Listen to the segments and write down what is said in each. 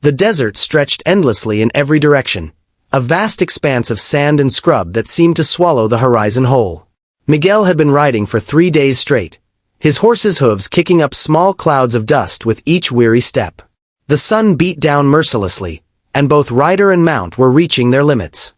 The desert stretched endlessly in every direction, a vast expanse of sand and scrub that seemed to swallow the horizon whole. Miguel had been riding for 3 days straight, his horse's hooves kicking up small clouds of dust with each weary step. The sun beat down mercilessly, and both rider and mount were reaching their limits.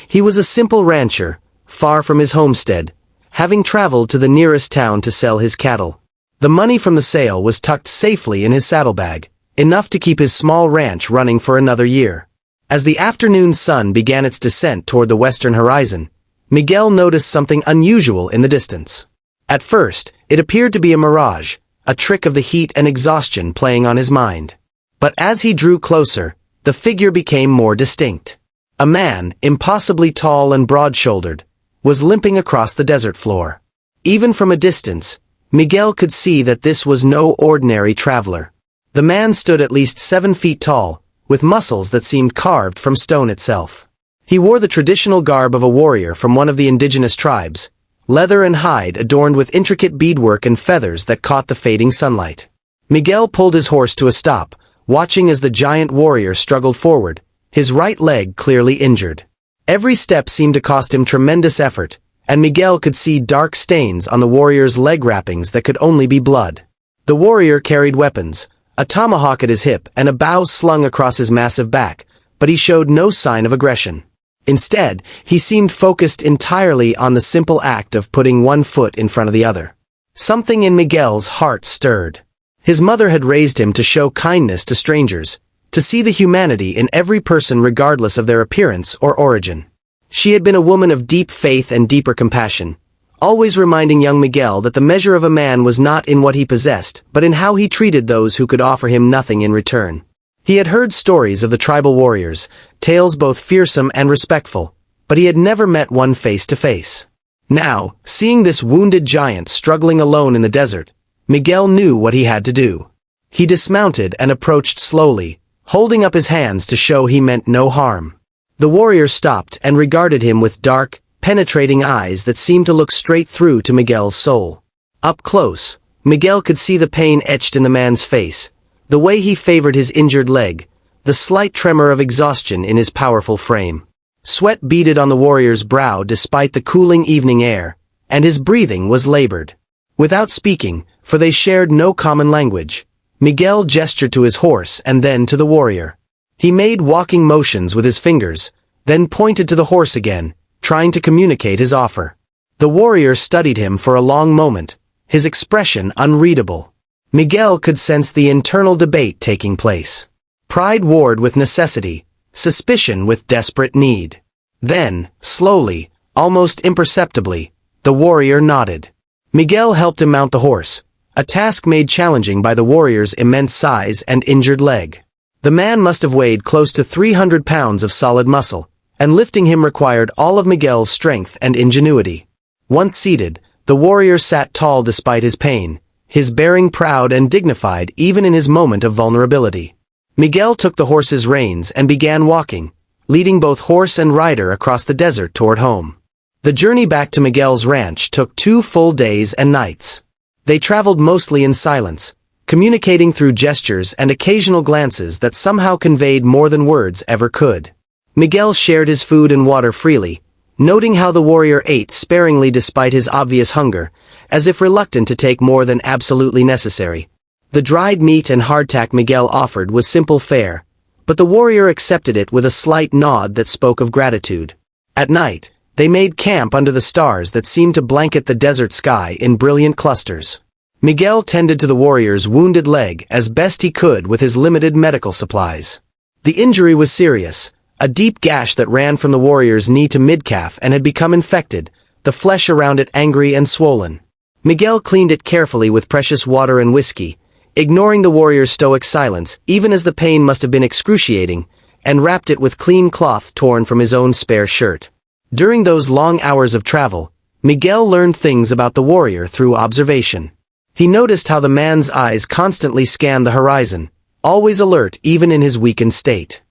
He was a simple rancher, far from his homestead, having traveled to the nearest town to sell his cattle. The money from the sale was tucked safely in his saddlebag, enough to keep his small ranch running for another year. As the afternoon sun began its descent toward the western horizon, Miguel noticed something unusual in the distance. At first, it appeared to be a mirage, a trick of the heat and exhaustion playing on his mind. But as he drew closer, the figure became more distinct. A man, impossibly tall and broad-shouldered, was limping across the desert floor. Even from a distance, Miguel could see that this was no ordinary traveler. The man stood at least 7 feet tall, with muscles that seemed carved from stone itself. He wore the traditional garb of a warrior from one of the indigenous tribes, leather and hide adorned with intricate beadwork and feathers that caught the fading sunlight. Miguel pulled his horse to a stop, watching as the giant warrior struggled forward, his right leg clearly injured. Every step seemed to cost him tremendous effort, and Miguel could see dark stains on the warrior's leg wrappings that could only be blood. The warrior carried weapons, a tomahawk at his hip and a bow slung across his massive back, but he showed no sign of aggression. Instead, he seemed focused entirely on the simple act of putting one foot in front of the other. Something in Miguel's heart stirred. His mother had raised him to show kindness to strangers, to see the humanity in every person regardless of their appearance or origin. She had been a woman of deep faith and deeper compassion, always reminding young Miguel that the measure of a man was not in what he possessed, but in how he treated those who could offer him nothing in return. He had heard stories of the tribal warriors, tales both fearsome and respectful, but he had never met one face to face. Now, seeing this wounded giant struggling alone in the desert, Miguel knew what he had to do. He dismounted and approached slowly, holding up his hands to show he meant no harm. The warrior stopped and regarded him with dark, penetrating eyes that seemed to look straight through to Miguel's soul. Up close, Miguel could see the pain etched in the man's face, the way he favored his injured leg, the slight tremor of exhaustion in his powerful frame. Sweat beaded on the warrior's brow despite the cooling evening air, and his breathing was labored. Without speaking, for they shared no common language, Miguel gestured to his horse and then to the warrior. He made walking motions with his fingers, then pointed to the horse again, trying to communicate his offer. The warrior studied him for a long moment, his expression unreadable. Miguel could sense the internal debate taking place. Pride warred with necessity, suspicion with desperate need. Then, slowly, almost imperceptibly, the warrior nodded. Miguel helped him mount the horse, a task made challenging by the warrior's immense size and injured leg. The man must have weighed close to 300 pounds of solid muscle, and lifting him required all of Miguel's strength and ingenuity. Once seated, the warrior sat tall despite his pain, his bearing proud and dignified even in his moment of vulnerability. Miguel took the horse's reins and began walking, leading both horse and rider across the desert toward home. The journey back to Miguel's ranch took 2 full days and nights. They traveled mostly in silence, communicating through gestures and occasional glances that somehow conveyed more than words ever could. Miguel shared his food and water freely, noting how the warrior ate sparingly despite his obvious hunger, as if reluctant to take more than absolutely necessary. The dried meat and hardtack Miguel offered was simple fare, but the warrior accepted it with a slight nod that spoke of gratitude. At night, they made camp under the stars that seemed to blanket the desert sky in brilliant clusters. Miguel tended to the warrior's wounded leg as best he could with his limited medical supplies. The injury was serious, a deep gash that ran from the warrior's knee to midcalf and had become infected, the flesh around it angry and swollen. Miguel cleaned it carefully with precious water and whiskey, ignoring the warrior's stoic silence even as the pain must have been excruciating, and wrapped it with clean cloth torn from his own spare shirt. During those long hours of travel, Miguel learned things about the warrior through observation. He noticed how the man's eyes constantly scanned the horizon, always alert even in his weakened state.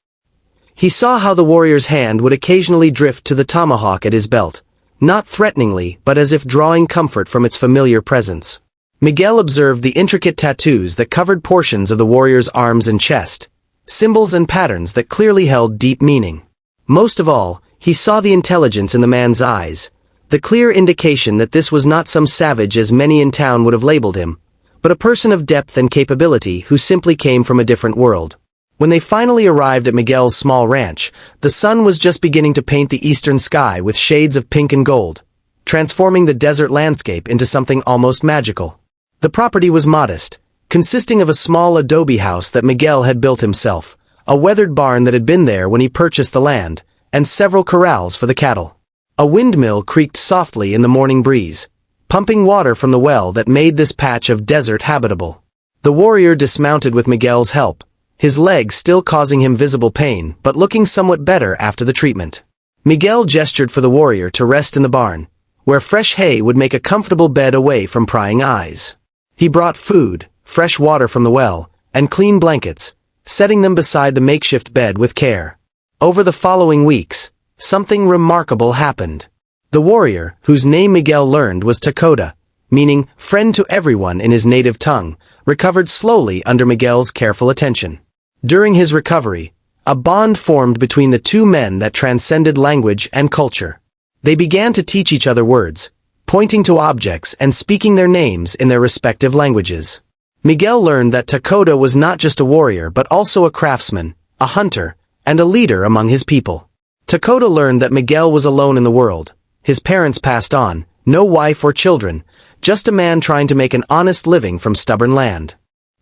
He saw how the warrior's hand would occasionally drift to the tomahawk at his belt, not threateningly but as if drawing comfort from its familiar presence. Miguel observed the intricate tattoos that covered portions of the warrior's arms and chest, symbols and patterns that clearly held deep meaning. Most of all, he saw the intelligence in the man's eyes, the clear indication that this was not some savage as many in town would have labeled him, but a person of depth and capability who simply came from a different world. When they finally arrived at Miguel's small ranch, the sun was just beginning to paint the eastern sky with shades of pink and gold, transforming the desert landscape into something almost magical. The property was modest, consisting of a small adobe house that Miguel had built himself, a weathered barn that had been there when he purchased the land, and several corrals for the cattle. A windmill creaked softly in the morning breeze, pumping water from the well that made this patch of desert habitable. The warrior dismounted with Miguel's help, his legs still causing him visible pain but looking somewhat better after the treatment. Miguel gestured for the warrior to rest in the barn, where fresh hay would make a comfortable bed away from prying eyes. He brought food, fresh water from the well, and clean blankets, setting them beside the makeshift bed with care. Over the following weeks, something remarkable happened. The warrior, whose name Miguel learned was Takoda, meaning friend to everyone in his native tongue, recovered slowly under Miguel's careful attention. During his recovery, a bond formed between the two men that transcended language and culture. They began to teach each other words, pointing to objects and speaking their names in their respective languages. Miguel learned that Takoda was not just a warrior but also a craftsman, a hunter, and a leader among his people. Takoda learned that Miguel was alone in the world. His parents passed on, no wife or children, just a man trying to make an honest living from stubborn land.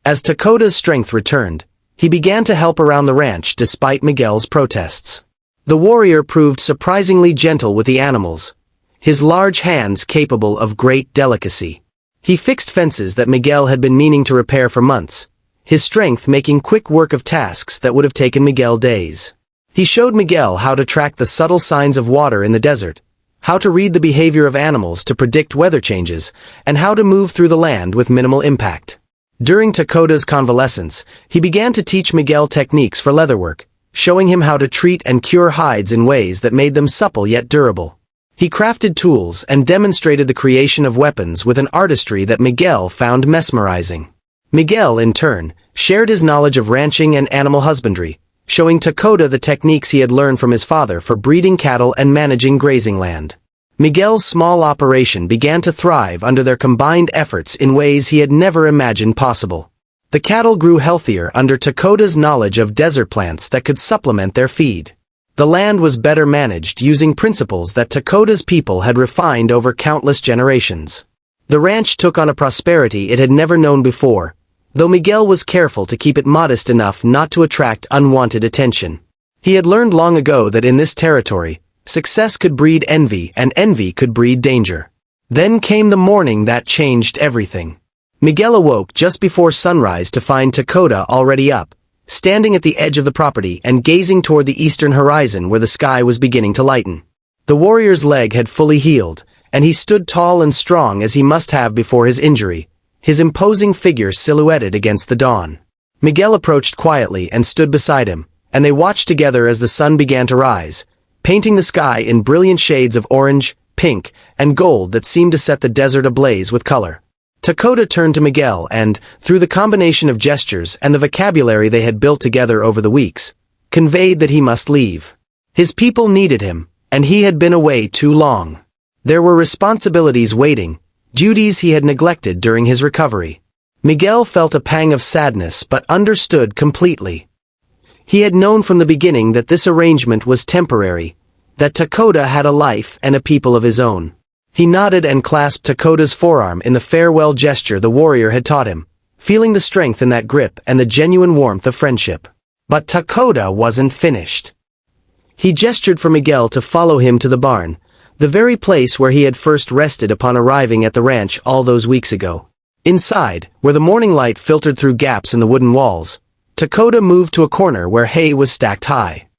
As Takoda's strength returned, he began to help around the ranch despite Miguel's protests. The warrior proved surprisingly gentle with the animals, his large hands capable of great delicacy. He fixed fences that Miguel had been meaning to repair for months, his strength making quick work of tasks that would have taken Miguel days. He showed Miguel how to track the subtle signs of water in the desert, how to read the behavior of animals to predict weather changes, and how to move through the land with minimal impact. During Takoda's convalescence, he began to teach Miguel techniques for leatherwork, showing him how to treat and cure hides in ways that made them supple yet durable. He crafted tools and demonstrated the creation of weapons with an artistry that Miguel found mesmerizing. Miguel, in turn, shared his knowledge of ranching and animal husbandry, showing Takoda the techniques he had learned from his father for breeding cattle and managing grazing land. Miguel's small operation began to thrive under their combined efforts in ways he had never imagined possible. The cattle grew healthier under Takoda's knowledge of desert plants that could supplement their feed. The land was better managed using principles that Takoda's people had refined over countless generations. The ranch took on a prosperity it had never known before, though Miguel was careful to keep it modest enough not to attract unwanted attention. He had learned long ago that in this territory, success could breed envy and envy could breed danger. Then came the morning that changed everything. Miguel awoke just before sunrise to find Takoda already up, standing at the edge of the property and gazing toward the eastern horizon where the sky was beginning to lighten. The warrior's leg had fully healed, and he stood tall and strong as he must have before his injury, his imposing figure silhouetted against the dawn. Miguel approached quietly and stood beside him, and they watched together as the sun began to rise, painting the sky in brilliant shades of orange, pink, and gold that seemed to set the desert ablaze with color. Takoda turned to Miguel and, through the combination of gestures and the vocabulary they had built together over the weeks, conveyed that he must leave. His people needed him, and he had been away too long. There were responsibilities waiting, duties he had neglected during his recovery. Miguel felt a pang of sadness but understood completely. He had known from the beginning that this arrangement was temporary, that Takoda had a life and a people of his own. He nodded and clasped Takoda's forearm in the farewell gesture the warrior had taught him, feeling the strength in that grip and the genuine warmth of friendship. But Takoda wasn't finished. He gestured for Miguel to follow him to the barn, the very place where he had first rested upon arriving at the ranch all those weeks ago. Inside, where the morning light filtered through gaps in the wooden walls, Takoda moved to a corner where hay was stacked high.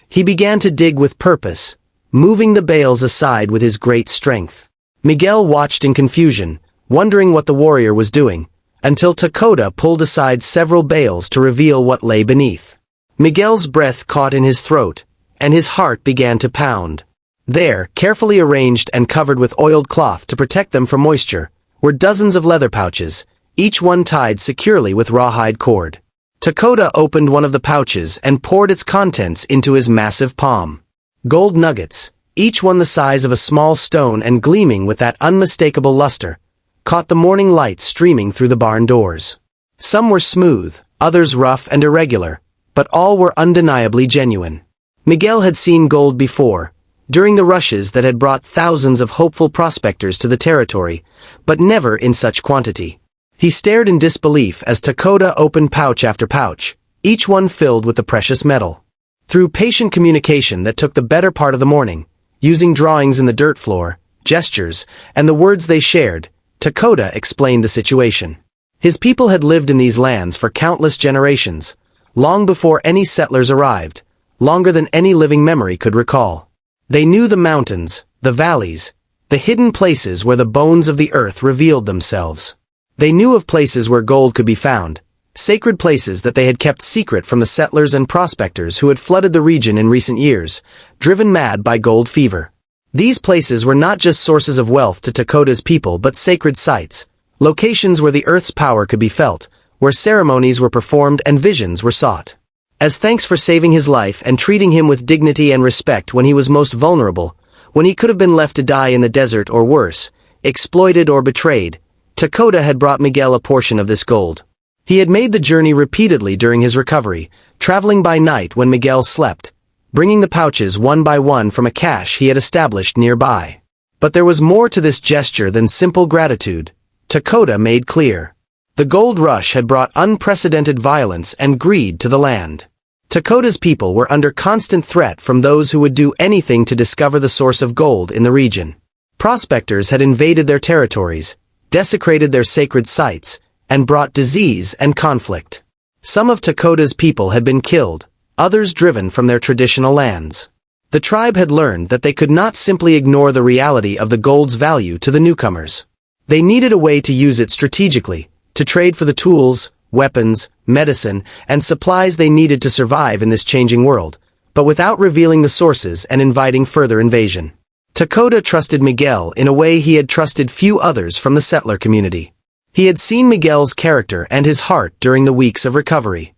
He began to dig with purpose, moving the bales aside with his great strength. Miguel watched in confusion, wondering what the warrior was doing, until Takoda pulled aside several bales to reveal what lay beneath. Miguel's breath caught in his throat, and his heart began to pound. There, carefully arranged and covered with oiled cloth to protect them from moisture, were dozens of leather pouches, each one tied securely with rawhide cord. Takoda opened one of the pouches and poured its contents into his massive palm. Gold nuggets, each one the size of a small stone and gleaming with that unmistakable luster, caught the morning light streaming through the barn doors. Some were smooth, others rough and irregular, but all were undeniably genuine. Miguel had seen gold before, during the rushes that had brought thousands of hopeful prospectors to the territory, but never in such quantity. He stared in disbelief as Takoda opened pouch after pouch, each one filled with the precious metal. Through patient communication that took the better part of the morning, using drawings in the dirt floor, gestures, and the words they shared, Takoda explained the situation. His people had lived in these lands for countless generations, long before any settlers arrived, longer than any living memory could recall. They knew the mountains, the valleys, the hidden places where the bones of the earth revealed themselves. They knew of places where gold could be found, sacred places that they had kept secret from the settlers and prospectors who had flooded the region in recent years, driven mad by gold fever. These places were not just sources of wealth to Takoda's people but sacred sites, locations where the earth's power could be felt, where ceremonies were performed and visions were sought. As thanks for saving his life and treating him with dignity and respect when he was most vulnerable, when he could have been left to die in the desert or worse, exploited or betrayed, Takoda had brought Miguel a portion of this gold. He had made the journey repeatedly during his recovery, traveling by night when Miguel slept, bringing the pouches one by one from a cache he had established nearby. But there was more to this gesture than simple gratitude, Takoda made clear. The gold rush had brought unprecedented violence and greed to the land. Takoda's people were under constant threat from those who would do anything to discover the source of gold in the region. Prospectors had invaded their territories, desecrated their sacred sites, and brought disease and conflict. Some of Takoda's people had been killed, others driven from their traditional lands. The tribe had learned that they could not simply ignore the reality of the gold's value to the newcomers. They needed a way to use it strategically, to trade for the tools, weapons, medicine, and supplies they needed to survive in this changing world, but without revealing the sources and inviting further invasion. Takoda trusted Miguel in a way he had trusted few others from the settler community. He had seen Miguel's character and his heart during the weeks of recovery.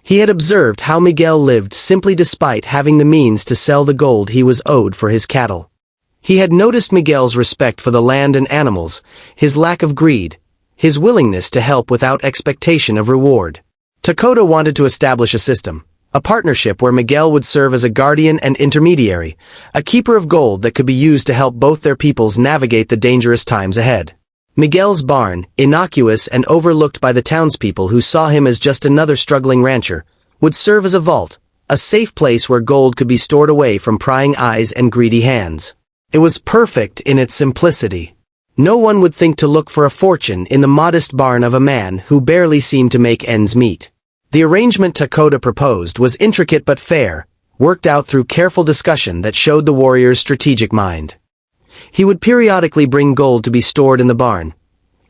He had observed how Miguel lived simply despite having the means to sell the gold he was owed for his cattle. He had noticed Miguel's respect for the land and animals, his lack of greed, his willingness to help without expectation of reward. Takoda wanted to establish a system, a partnership where Miguel would serve as a guardian and intermediary, a keeper of gold that could be used to help both their peoples navigate the dangerous times ahead. Miguel's barn, innocuous and overlooked by the townspeople who saw him as just another struggling rancher, would serve as a vault, a safe place where gold could be stored away from prying eyes and greedy hands. It was perfect in its simplicity. No one would think to look for a fortune in the modest barn of a man who barely seemed to make ends meet. The arrangement Takoda proposed was intricate but fair, worked out through careful discussion that showed the warrior's strategic mind. He would periodically bring gold to be stored in the barn,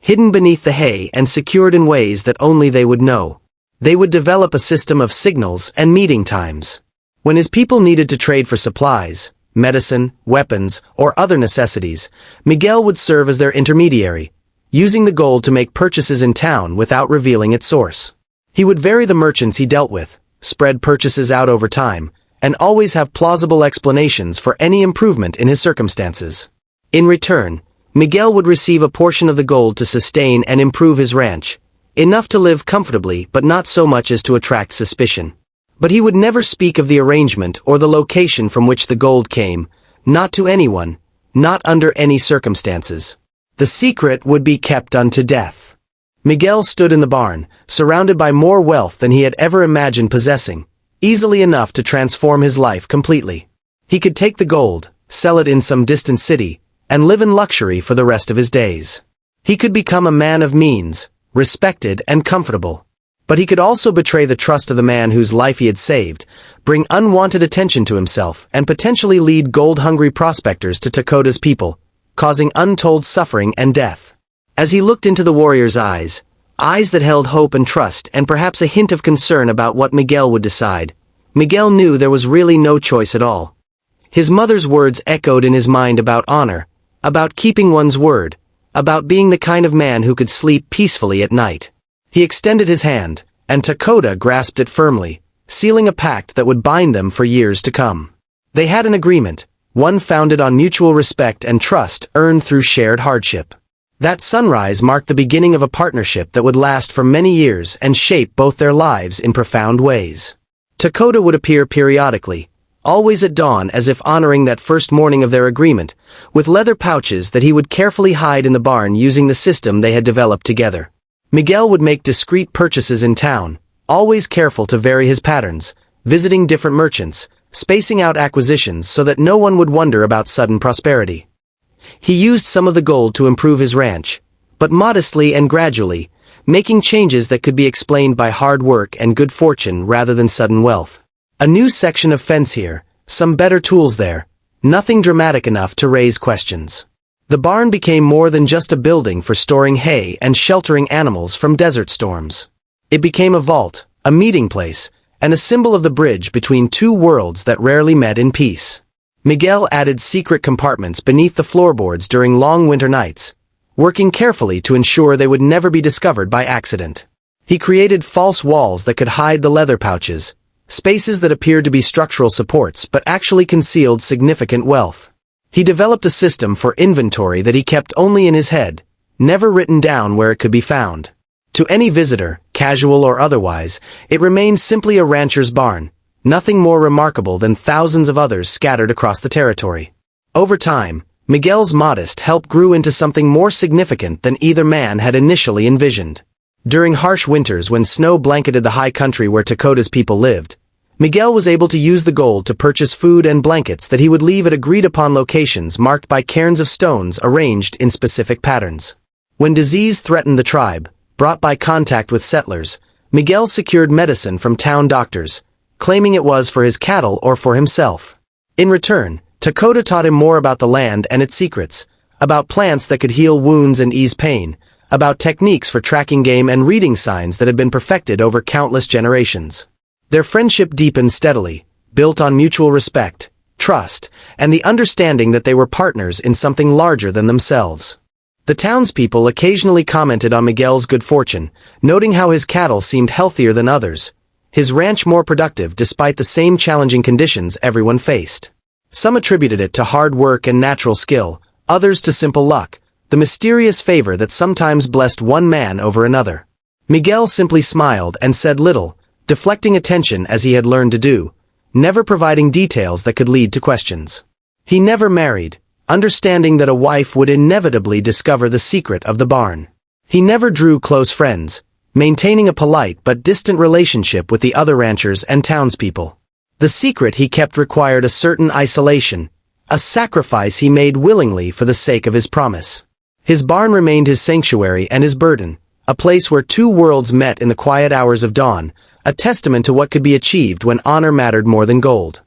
hidden beneath the hay and secured in ways that only they would know. They would develop a system of signals and meeting times. When his people needed to trade for supplies, medicine, weapons, or other necessities, Miguel would serve as their intermediary, using the gold to make purchases in town without revealing its source. He would vary the merchants he dealt with, spread purchases out over time, and always have plausible explanations for any improvement in his circumstances. In return, Miguel would receive a portion of the gold to sustain and improve his ranch, enough to live comfortably but not so much as to attract suspicion. But he would never speak of the arrangement or the location from which the gold came, not to anyone, not under any circumstances. The secret would be kept unto death. Miguel stood in the barn, surrounded by more wealth than he had ever imagined possessing, easily enough to transform his life completely. He could take the gold, sell it in some distant city, and live in luxury for the rest of his days. He could become a man of means, respected and comfortable. But he could also betray the trust of the man whose life he had saved, bring unwanted attention to himself, and potentially lead gold-hungry prospectors to Takoda's people, causing untold suffering and death. As he looked into the warrior's eyes that held hope and trust and perhaps a hint of concern about what Miguel would decide, Miguel knew there was really no choice at all. His mother's words echoed in his mind about honor, about keeping one's word, about being the kind of man who could sleep peacefully at night. He extended his hand, and Dakota grasped it firmly, sealing a pact that would bind them for years to come. They had an agreement, one founded on mutual respect and trust earned through shared hardship. That sunrise marked the beginning of a partnership that would last for many years and shape both their lives in profound ways. Dakota would appear periodically, always at dawn as if honoring that first morning of their agreement, with leather pouches that he would carefully hide in the barn using the system they had developed together. Miguel would make discreet purchases in town, always careful to vary his patterns, visiting different merchants, spacing out acquisitions so that no one would wonder about sudden prosperity. He used some of the gold to improve his ranch, but modestly and gradually, making changes that could be explained by hard work and good fortune rather than sudden wealth. A new section of fence here, some better tools there, nothing dramatic enough to raise questions. The barn became more than just a building for storing hay and sheltering animals from desert storms. It became a vault, a meeting place, and a symbol of the bridge between two worlds that rarely met in peace. Miguel added secret compartments beneath the floorboards during long winter nights, working carefully to ensure they would never be discovered by accident. He created false walls that could hide the leather pouches, spaces that appeared to be structural supports but actually concealed significant wealth. He developed a system for inventory that he kept only in his head, never written down where it could be found. To any visitor, casual or otherwise, it remained simply a rancher's barn, nothing more remarkable than thousands of others scattered across the territory. Over time, Miguel's modest help grew into something more significant than either man had initially envisioned. During harsh winters when snow blanketed the high country where Dakota's people lived, Miguel was able to use the gold to purchase food and blankets that he would leave at agreed-upon locations marked by cairns of stones arranged in specific patterns. When disease threatened the tribe, brought by contact with settlers, Miguel secured medicine from town doctors, claiming it was for his cattle or for himself. In return, Dakota taught him more about the land and its secrets, about plants that could heal wounds and ease pain, about techniques for tracking game and reading signs that had been perfected over countless generations. Their friendship deepened steadily, built on mutual respect, trust, and the understanding that they were partners in something larger than themselves. The townspeople occasionally commented on Miguel's good fortune, noting how his cattle seemed healthier than others, his ranch more productive despite the same challenging conditions everyone faced. Some attributed it to hard work and natural skill, others to simple luck, the mysterious favor that sometimes blessed one man over another. Miguel simply smiled and said little, deflecting attention as he had learned to do, never providing details that could lead to questions. He never married, understanding that a wife would inevitably discover the secret of the barn. He never drew close friends, maintaining a polite but distant relationship with the other ranchers and townspeople. The secret he kept required a certain isolation, a sacrifice he made willingly for the sake of his promise. His barn remained his sanctuary and his burden, a place where two worlds met in the quiet hours of dawn, a testament to what could be achieved when honor mattered more than gold.